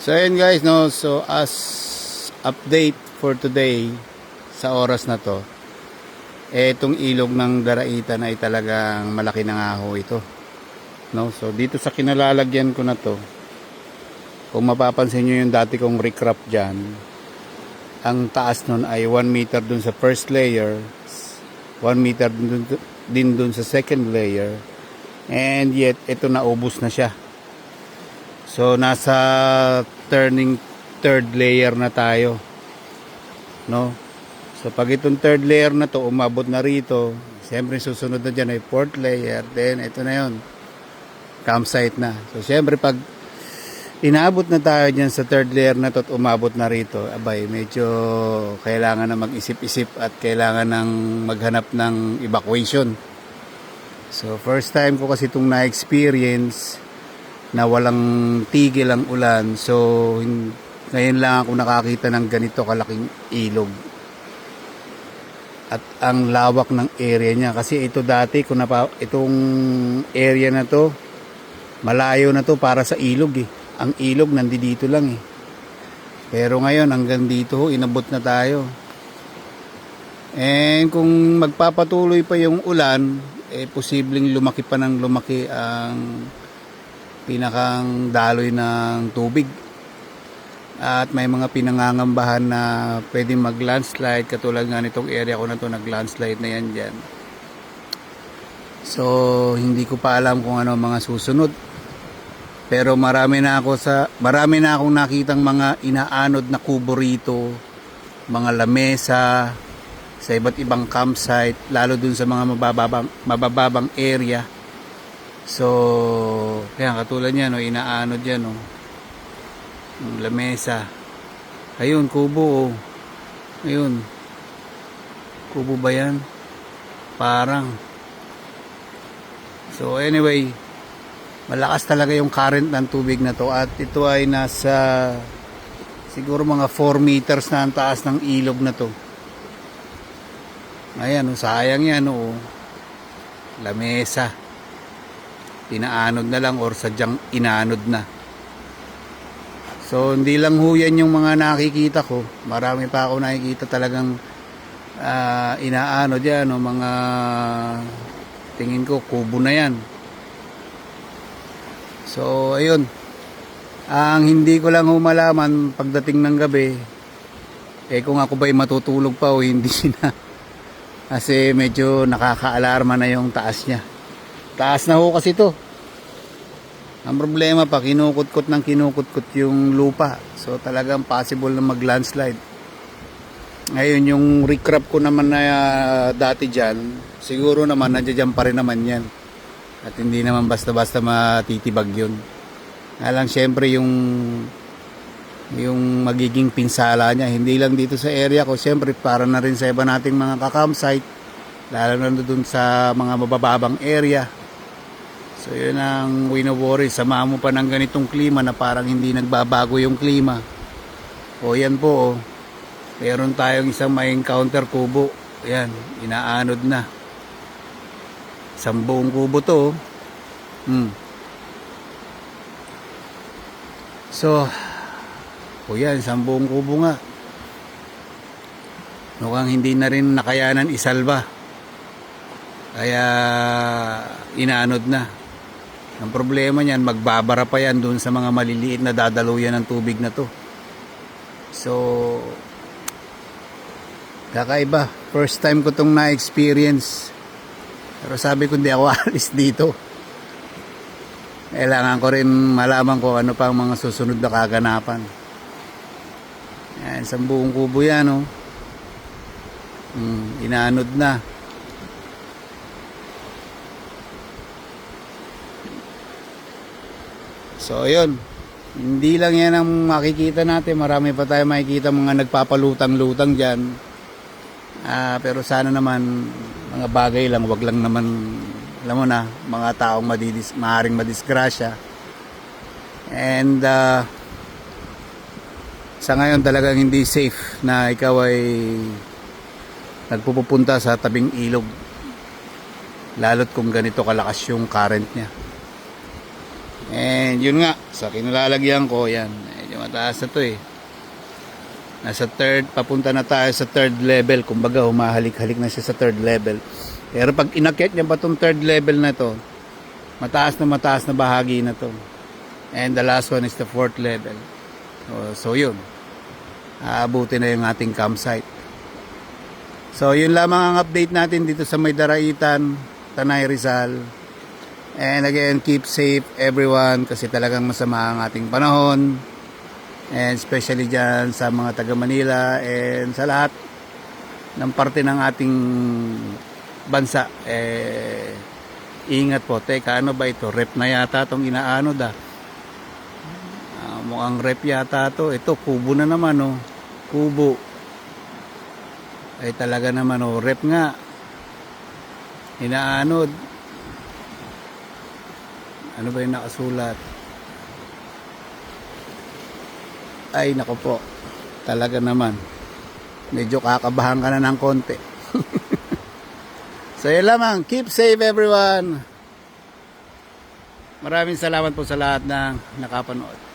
So ayun guys, no, so as update for today sa oras na to, itong ilog ng Daraitan ay talagang malaki na nga ho ito, no. So dito sa kinalalagyan ko na to, kung mapapansin nyo yung dati kong recrop dyan, ang taas nun ay 1 meter dun sa first layer, 1 meter din dun sa second layer, and yet ito naubos na siya. So nasa turning third layer na tayo, no. So pag itong third layer na to umabot na rito, siyempre susunod na dyan ay fourth layer, then ito na yon, campsite na. So siyempre pag inaabot na tayo dyan sa third layer na to at umabot na rito, abay medyo kailangan na mag-isip-isip at kailangan ng maghanap ng evacuation. So first time ko kasi itong na-experience na walang tigil ang ulan. So ngayon lang ako nakakita ng ganito kalaking ilog. At ang lawak ng area niya, kasi ito dati itong area na to, malayo na to para sa ilog eh. Ang ilog nandito lang eh. Pero ngayon hanggang dito inabot na tayo. And kung magpapatuloy pa yung ulan, posibleng lumaki pa ng lumaki ang pinakang daloy ng tubig. At may mga pinangangambahan na pwedeng mag-landslide, katulad nga nitong area ko na to, nag-landslide na yan dyan. So hindi ko pa alam kung ano mga susunod. Pero marami na akong nakitang mga inaanod na kubo rito, mga lamesa sa iba't ibang campsite, lalo dun sa mga mabababang area. So kaya katulad niyan, no, inaanod yan, no, yung lamesa. Ayun, kubo, oh. Ayun, kubo ba yan? Parang. So anyway, malakas talaga yung current ng tubig na to, at ito ay nasa siguro mga 4 meters na ang taas ng ilog na to. Ayan, oh, sayang yan, oh. Lamesa. Inaanod na lang or sadyang inanod na. So hindi lang ho yan yung mga nakikita ko, marami pa ako nakikita talagang inaanod yan, o mga tingin ko kubo na yan. So ayun, ang hindi ko lang humalaman pagdating ng gabi, kung ako ba'y matutulog pa o hindi na, kasi medyo nakaka-alarma na yung taas niya. Taas na ho kasi to. Ang problema pa, kinukutkot yung lupa. So talagang possible na mag-landslide. Ngayon yung recrop ko naman na dati dyan, siguro naman nandiyan pa rin naman yan. At hindi naman basta-basta matitibag yun. Alang syempre yung magiging pinsala niya, hindi lang dito sa area ko, syempre para na rin sa iba nating mga kacampsite, lalo na doon sa mga mabababang area. So yun ang wino-worry, sama mo pa ng ganitong klima na parang hindi nagbabago yung klima. O yan po, oh. Meron tayong isang may encounter kubo. Ayan, inaanod na. 10 kubo to, oh. So yan, 10 kubo nga. Mukhang hindi na rin nakayanan isalba, kaya inaanod na. Ang problema niyan, magbabara pa yan doon sa mga maliliit na dadaluyan ng tubig na to. So kakaiba, first time ko tong na-experience. Pero sabi ko hindi ako alis dito. Kailangan ko rin malaman kung ano pa ang mga susunod na kaganapan. Yan, 10 kubo yan, oh. Inaanod na. So ayun, hindi lang yan ang makikita natin, marami pa tayo makikita mga nagpapalutang-lutang dyan. Pero sana naman mga bagay lang, wag lang naman, alam mo na, mga taong maaaring madisgrasya. And sa ngayon talagang hindi safe na ikaw ay nagpupunta sa tabing ilog, lalo't kung ganito kalakas yung current niya. And yun nga, sa kinalalagyan ko, yan, medyo Mataas na to eh. Nasa third, papunta na tayo sa third level. Kumbaga, humahalik-halik na siya sa third level. Pero pag inakyat niya ba itong third level na to, mataas na bahagi na to. And the last one is the fourth level. So yun. Aabuti na yung ating campsite. So yun lamang ang update natin dito sa May Daraitan, Tanay Rizal. And again, keep safe everyone kasi talagang masama ang ating panahon. And especially dyan sa mga taga Manila and sa lahat ng parte ng ating bansa. Ingat po. Teka, ano ba ito? Rep na yata itong inaano da. Mukhang rep yata ito. Ito, kubo na naman oh. Kubo. Ay talaga naman oh. Rep nga. Inaanod. Ano ba yung nakasulat? Ay nako po. Talaga naman. Medyo kakabahan ka na ng konti. So yun lamang. Keep safe everyone. Maraming salamat po sa lahat ng nakapanood.